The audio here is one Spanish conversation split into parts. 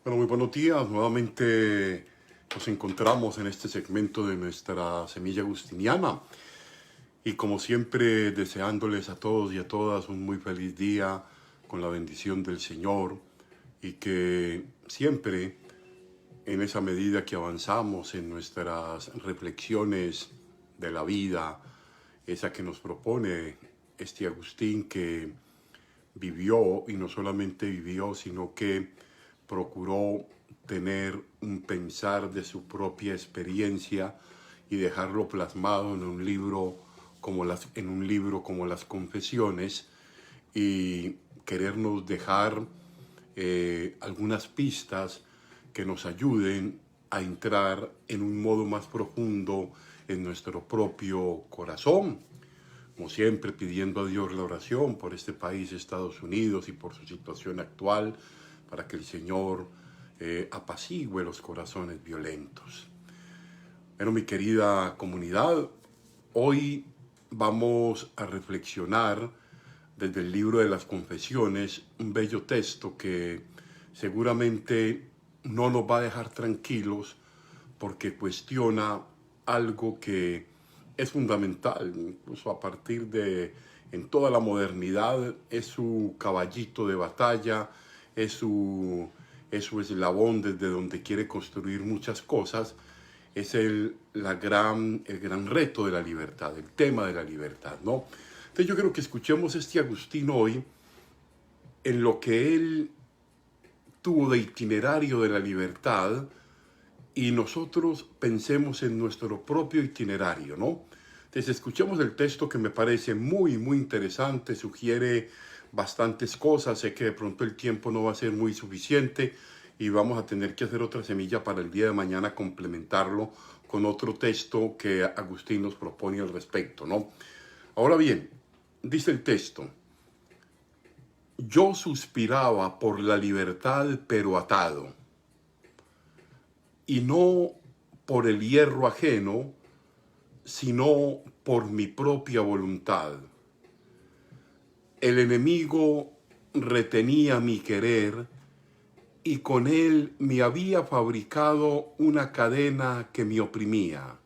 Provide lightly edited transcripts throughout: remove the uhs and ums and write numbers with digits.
Bueno, muy buenos días. Nuevamente nos encontramos en este segmento de nuestra semilla agustiniana. Y como siempre, deseándoles a todos y a todas un muy feliz día con la bendición del Señor. Y que siempre, en esa medida que avanzamos en nuestras reflexiones de la vida, esa que nos propone este Agustín que vivió, y no solamente vivió, sino que procuró tener un pensar de su propia experiencia y dejarlo plasmado en un libro como las Confesiones, y querernos dejar algunas pistas que nos ayuden a entrar en un modo más profundo en nuestro propio corazón. Como siempre, pidiendo a Dios la oración por este país, Estados Unidos, y por su situación actual, para que el Señor apacigüe los corazones violentos. Bueno, mi querida comunidad, hoy vamos a reflexionar desde el libro de las Confesiones, un bello texto que seguramente no nos va a dejar tranquilos, porque cuestiona algo que es fundamental, incluso a partir de, en toda la modernidad, es su caballito de batalla, es su eslabón desde donde quiere construir muchas cosas. Es el gran reto de la libertad, el tema de la libertad, ¿no? Entonces yo creo que escuchemos este Agustín hoy en lo que él tuvo de itinerario de la libertad, y nosotros pensemos en nuestro propio itinerario, ¿no? Entonces escuchemos el texto, que me parece muy, muy interesante, sugiere bastantes cosas. Sé que de pronto el tiempo no va a ser muy suficiente y vamos a tener que hacer otra semilla para el día de mañana, complementarlo con otro texto que Agustín nos propone al respecto, ¿no? Ahora bien, dice el texto: yo suspiraba por la libertad pero atado, y no por el hierro ajeno, sino por mi propia voluntad. El enemigo retenía mi querer, y con él me había fabricado una cadena que me oprimía.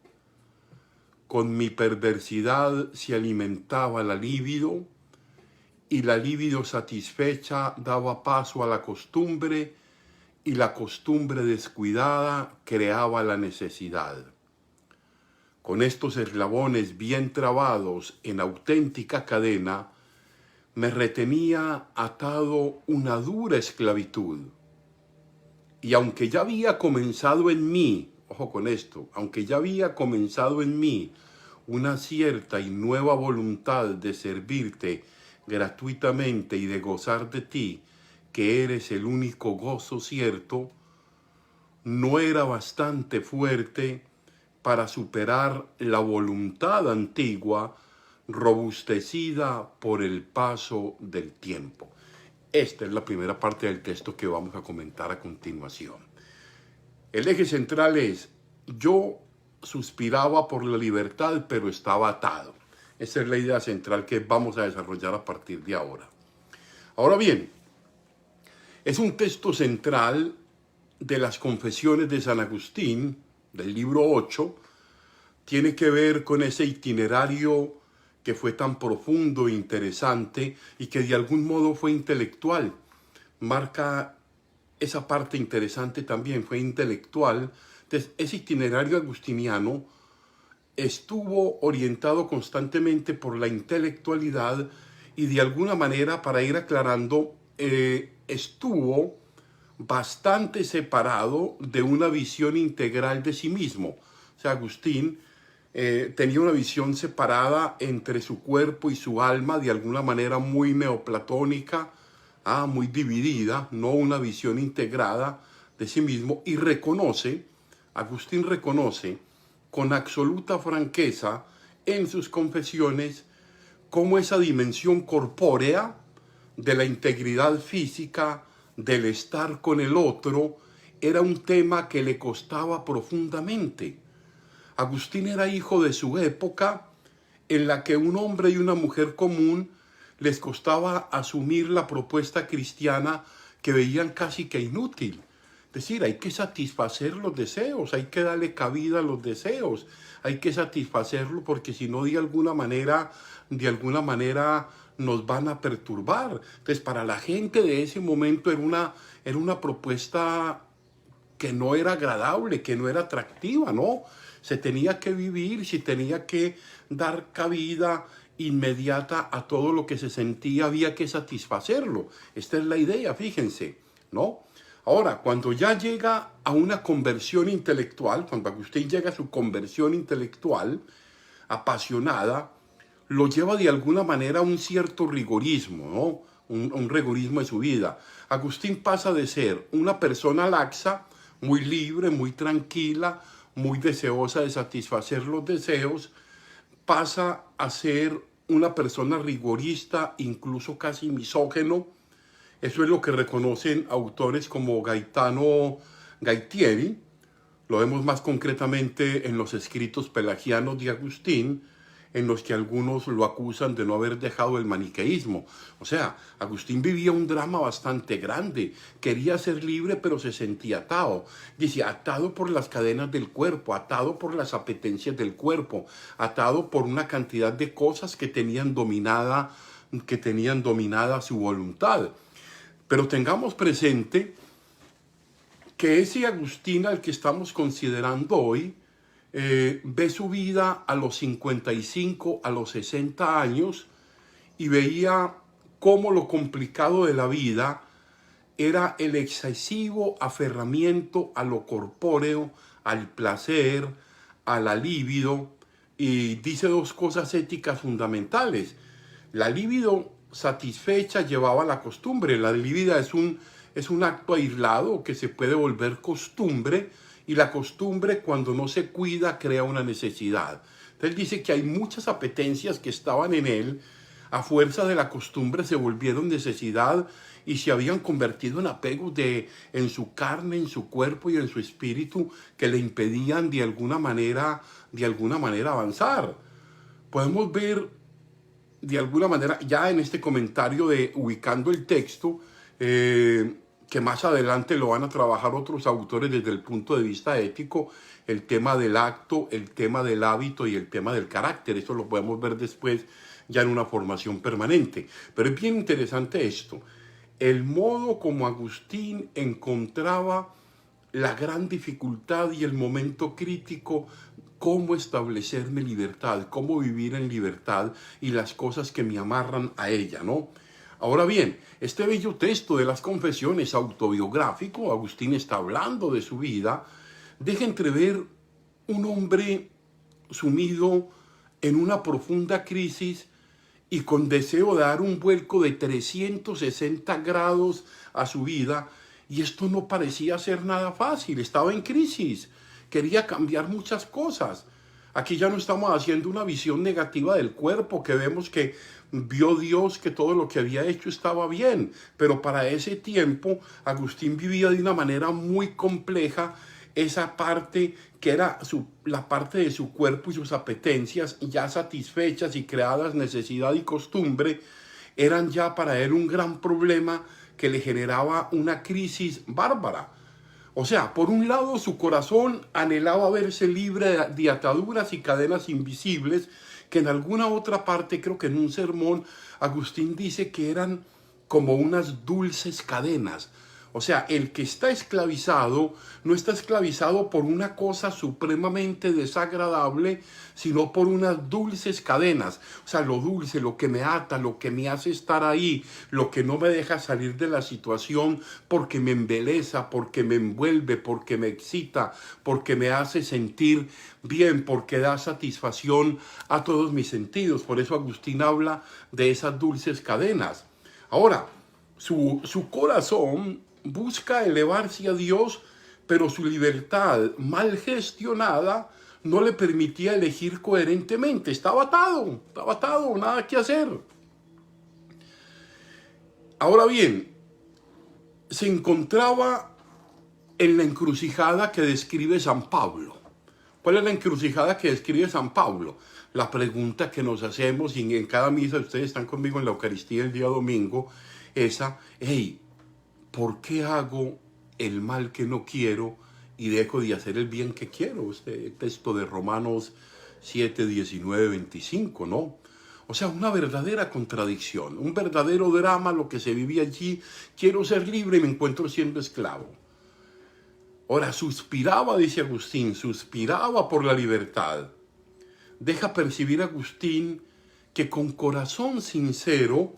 Con mi perversidad se alimentaba la libido, y la libido satisfecha daba paso a la costumbre, y la costumbre descuidada creaba la necesidad. Con estos eslabones bien trabados en auténtica cadena, me retenía atado una dura esclavitud. Y aunque ya había comenzado en mí, ojo con esto, aunque ya había comenzado en mí una cierta y nueva voluntad de servirte gratuitamente y de gozar de ti, que eres el único gozo cierto, no era bastante fuerte para superar la voluntad antigua, robustecida por el paso del tiempo. Esta es la primera parte del texto que vamos a comentar a continuación. El eje central es: yo suspiraba por la libertad, pero estaba atado. Esa es la idea central que vamos a desarrollar a partir de ahora. Ahora bien, es un texto central de las Confesiones de San Agustín, del libro 8, tiene que ver con ese itinerario que fue tan profundo e interesante, y que de algún modo fue intelectual. Marca esa parte interesante también, fue intelectual. Entonces, ese itinerario agustiniano estuvo orientado constantemente por la intelectualidad, y de alguna manera, para ir aclarando, estuvo bastante separado de una visión integral de sí mismo. O sea, Agustín tenía una visión separada entre su cuerpo y su alma, de alguna manera muy neoplatónica, muy dividida, no una visión integrada de sí mismo. Y Agustín reconoce con absoluta franqueza en sus confesiones cómo esa dimensión corpórea de la integridad física, del estar con el otro, era un tema que le costaba profundamente. Agustín era hijo de su época, en la que un hombre y una mujer común les costaba asumir la propuesta cristiana, que veían casi que inútil. Es decir, hay que satisfacer los deseos, hay que darle cabida a los deseos, hay que satisfacerlo porque si no de alguna manera nos van a perturbar. Entonces, para la gente de ese momento era una propuesta que no era agradable, que no era atractiva, ¿no? Se tenía que vivir, se tenía que dar cabida inmediata a todo lo que se sentía, había que satisfacerlo. Esta es la idea, fíjense, ¿no? Ahora, cuando ya llega a una conversión intelectual, cuando Agustín llega a su conversión intelectual apasionada, lo lleva de alguna manera a un cierto rigorismo, ¿no? Un rigorismo de su vida. Agustín pasa de ser una persona laxa, muy libre, muy tranquila, muy deseosa de satisfacer los deseos, pasa a ser una persona rigorista, incluso casi misógeno. Eso es lo que reconocen autores como Gaetano Gaitieri. Lo vemos más concretamente en los escritos pelagianos de Agustín, en los que algunos lo acusan de no haber dejado el maniqueísmo. O sea, Agustín vivía un drama bastante grande. Quería ser libre, pero se sentía atado. Dice, atado por las cadenas del cuerpo, atado por las apetencias del cuerpo, atado por una cantidad de cosas que tenían dominada su voluntad. Pero tengamos presente que ese Agustín al que estamos considerando hoy ve su vida a los 55, a los 60 años y veía cómo lo complicado de la vida era el excesivo aferramiento a lo corpóreo, al placer, a la libido, y dice dos cosas éticas fundamentales. La libido satisfecha llevaba a la costumbre. La libido es un acto aislado que se puede volver costumbre, y la costumbre, cuando no se cuida, crea una necesidad. Entonces dice que hay muchas apetencias que estaban en él, a fuerza de la costumbre se volvieron necesidad y se habían convertido en apegos en su carne, en su cuerpo y en su espíritu, que le impedían de alguna manera avanzar. Podemos ver de alguna manera, ya en este comentario de ubicando el texto, que más adelante lo van a trabajar otros autores desde el punto de vista ético, el tema del acto, el tema del hábito y el tema del carácter. Eso lo podemos ver después ya en una formación permanente. Pero es bien interesante esto, el modo como Agustín encontraba la gran dificultad y el momento crítico, cómo establecer mi libertad, cómo vivir en libertad y las cosas que me amarran a ella, ¿no? Ahora bien, este bello texto de las Confesiones autobiográfico, Agustín está hablando de su vida, deja entrever un hombre sumido en una profunda crisis y con deseo de dar un vuelco de 360 grados a su vida, y esto no parecía ser nada fácil. Estaba en crisis, quería cambiar muchas cosas. Aquí ya no estamos haciendo una visión negativa del cuerpo, que vemos que vio Dios que todo lo que había hecho estaba bien, pero para ese tiempo Agustín vivía de una manera muy compleja esa parte que era la parte de su cuerpo y sus apetencias ya satisfechas y creadas necesidad y costumbre, eran ya para él un gran problema que le generaba una crisis bárbara. O sea, por un lado su corazón anhelaba verse libre de ataduras y cadenas invisibles, que en alguna otra parte, creo que en un sermón, Agustín dice que eran como unas dulces cadenas. O sea, el que está esclavizado no está esclavizado por una cosa supremamente desagradable, sino por unas dulces cadenas. O sea, lo dulce, lo que me ata, lo que me hace estar ahí, lo que no me deja salir de la situación porque me embeleza, porque me envuelve, porque me excita, porque me hace sentir bien, porque da satisfacción a todos mis sentidos. Por eso Agustín habla de esas dulces cadenas. Ahora, su corazón busca elevarse a Dios, pero su libertad mal gestionada no le permitía elegir coherentemente. Estaba atado, nada que hacer. Ahora bien, se encontraba en la encrucijada que describe San Pablo. ¿Cuál es la encrucijada que describe San Pablo? La pregunta que nos hacemos, y en cada misa ustedes están conmigo en la Eucaristía el día domingo, esa, hey, ¿por qué hago el mal que no quiero y dejo de hacer el bien que quiero. Este texto de Romanos 7, 19, 25, ¿no? O sea, una verdadera contradicción, un verdadero drama lo que se vivía allí. Quiero ser libre y me encuentro siendo esclavo. Ahora, suspiraba, dice Agustín, suspiraba por la libertad. Deja percibir Agustín que con corazón sincero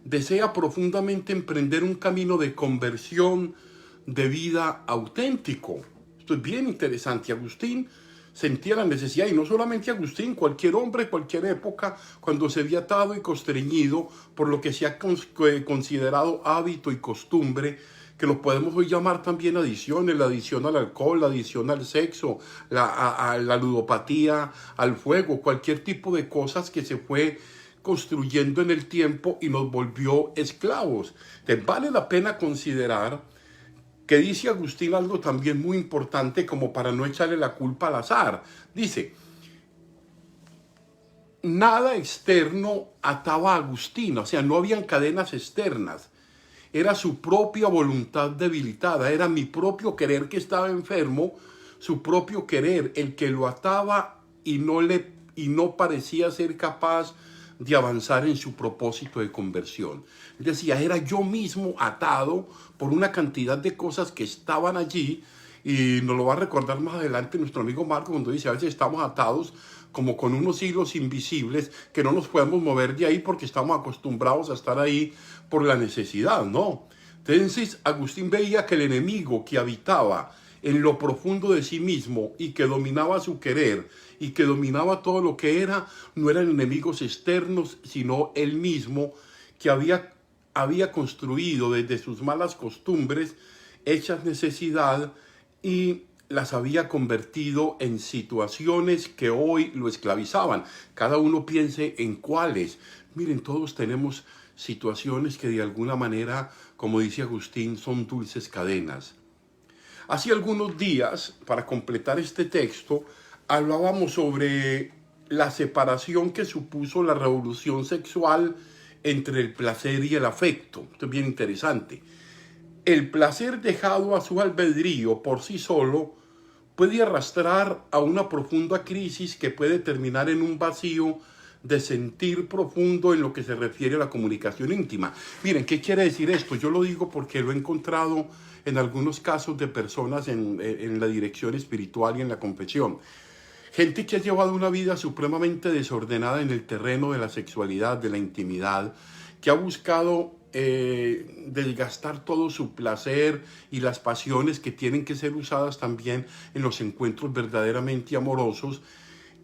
desea profundamente emprender un camino de conversión de vida auténtico. Esto es bien interesante. Agustín sentía la necesidad, y no solamente Agustín, cualquier hombre, cualquier época, cuando se había atado y constreñido por lo que se ha considerado hábito y costumbre, que lo podemos hoy llamar también adicciones, la adicción al alcohol, la adicción al sexo, a la ludopatía, al fuego, cualquier tipo de cosas que se fue construyendo en el tiempo y nos volvió esclavos. Entonces, vale la pena considerar que dice Agustín algo también muy importante, como para no echarle la culpa al azar. Dice, nada externo ataba a Agustín, o sea, no habían cadenas externas. Era su propia voluntad debilitada, era mi propio querer que estaba enfermo, su propio querer, el que lo ataba y no parecía ser capaz de avanzar en su propósito de conversión. Él decía, era yo mismo atado por una cantidad de cosas que estaban allí, y nos lo va a recordar más adelante nuestro amigo Marco cuando dice, a veces estamos atados como con unos hilos invisibles que no nos podemos mover de ahí porque estamos acostumbrados a estar ahí por la necesidad, ¿no? Entonces Agustín veía que el enemigo que habitaba en lo profundo de sí mismo y que dominaba su querer y que dominaba todo lo que era, no eran enemigos externos, sino él mismo, que había construido desde sus malas costumbres, hechas necesidad, y las había convertido en situaciones que hoy lo esclavizaban. Cada uno piense en cuáles. Miren, todos tenemos situaciones que de alguna manera, como dice Agustín, son dulces cadenas. Hace algunos días, para completar este texto, hablábamos sobre la separación que supuso la revolución sexual entre el placer y el afecto. Esto es bien interesante. El placer dejado a su albedrío por sí solo puede arrastrar a una profunda crisis que puede terminar en un vacío de sentir profundo en lo que se refiere a la comunicación íntima. Miren, ¿qué quiere decir esto? Yo lo digo porque lo he encontrado en algunos casos de personas en la dirección espiritual y en la confesión. Gente que ha llevado una vida supremamente desordenada en el terreno de la sexualidad, de la intimidad, que ha buscado desgastar todo su placer y las pasiones que tienen que ser usadas también en los encuentros verdaderamente amorosos,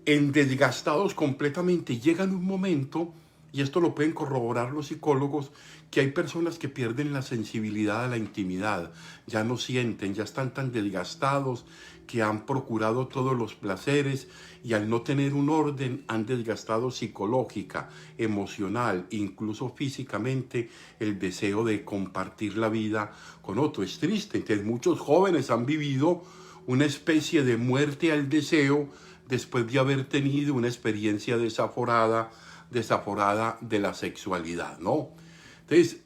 en desgastados completamente. Llegan un momento, y esto lo pueden corroborar los psicólogos, que hay personas que pierden la sensibilidad a la intimidad, ya no sienten, ya están tan desgastados que han procurado todos los placeres y al no tener un orden han desgastado psicológica, emocional, incluso físicamente el deseo de compartir la vida con otro. Es triste, entonces muchos jóvenes han vivido una especie de muerte al deseo después de haber tenido una experiencia desaforada de la sexualidad, ¿no? Entonces,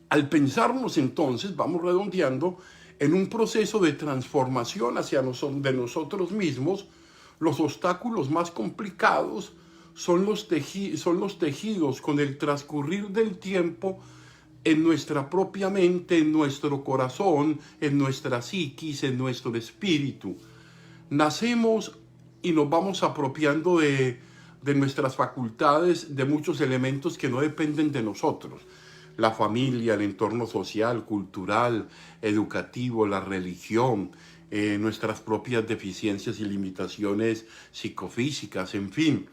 al pensarnos entonces, vamos redondeando, en un proceso de transformación de nosotros mismos, los obstáculos más complicados son los tejidos con el transcurrir del tiempo en nuestra propia mente, en nuestro corazón, en nuestra psiquis, en nuestro espíritu. Nacemos y nos vamos apropiando de nuestras facultades, de muchos elementos que no dependen de nosotros. La familia, el entorno social, cultural, educativo, la religión, nuestras propias deficiencias y limitaciones psicofísicas, en fin.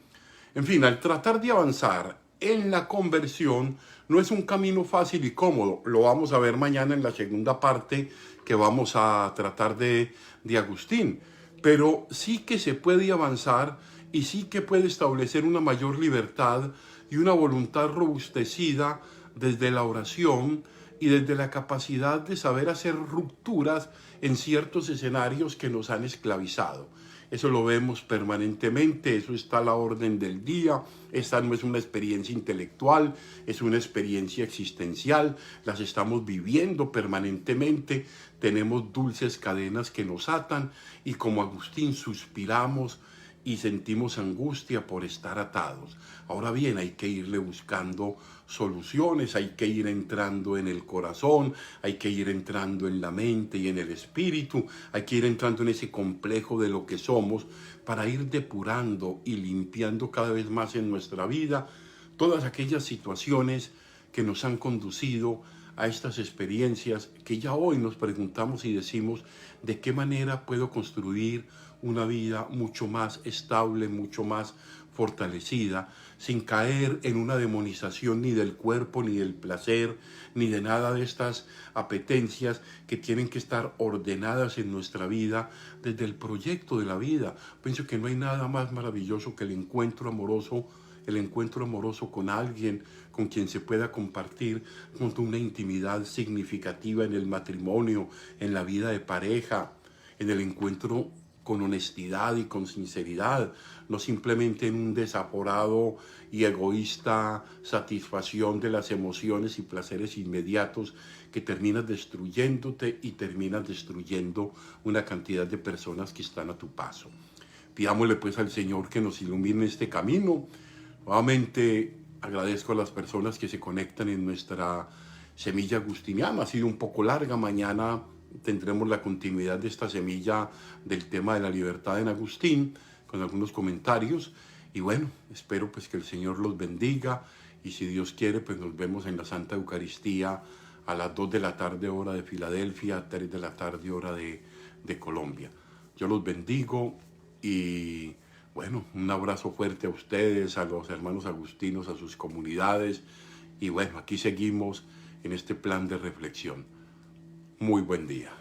En fin, al tratar de avanzar en la conversión, no es un camino fácil y cómodo. Lo vamos a ver mañana en la segunda parte que vamos a tratar de Agustín. Pero sí que se puede avanzar y sí que puede establecer una mayor libertad y una voluntad robustecida desde la oración y desde la capacidad de saber hacer rupturas en ciertos escenarios que nos han esclavizado. eso lo vemos permanentemente, eso está a la orden del día. Esta no es una experiencia intelectual, es una experiencia existencial, las estamos viviendo permanentemente, tenemos dulces cadenas que nos atan y como Agustín suspiramos y sentimos angustia por estar atados. Ahora bien, hay que irle buscando soluciones, hay que ir entrando en el corazón, hay que ir entrando en la mente y en el espíritu, hay que ir entrando en ese complejo de lo que somos para ir depurando y limpiando cada vez más en nuestra vida todas aquellas situaciones que nos han conducido a estas experiencias que ya hoy nos preguntamos y decimos de qué manera puedo construir una vida mucho más estable, mucho más fortalecida, sin caer en una demonización ni del cuerpo, ni del placer, ni de nada de estas apetencias que tienen que estar ordenadas en nuestra vida desde el proyecto de la vida. Pienso que no hay nada más maravilloso que el encuentro amoroso con alguien con quien se pueda compartir junto a una intimidad significativa en el matrimonio, en la vida de pareja, en el encuentro con honestidad y con sinceridad, no simplemente en un desaforado y egoísta satisfacción de las emociones y placeres inmediatos que terminas destruyéndote y terminas destruyendo una cantidad de personas que están a tu paso. Pidámosle pues al Señor que nos ilumine este camino. Nuevamente agradezco a las personas que se conectan en nuestra semilla agustiniana. Ha sido un poco larga, mañana tendremos la continuidad de esta semilla del tema de la libertad en Agustín, con algunos comentarios. Y bueno, espero pues que el Señor los bendiga y si Dios quiere pues nos vemos en la Santa Eucaristía a las 2 de la tarde hora de Filadelfia, 3 de la tarde hora de Colombia. Yo los bendigo y bueno, un abrazo fuerte a ustedes, a los hermanos agustinos, a sus comunidades. Y bueno, aquí seguimos en este plan de reflexión. Muy buen día.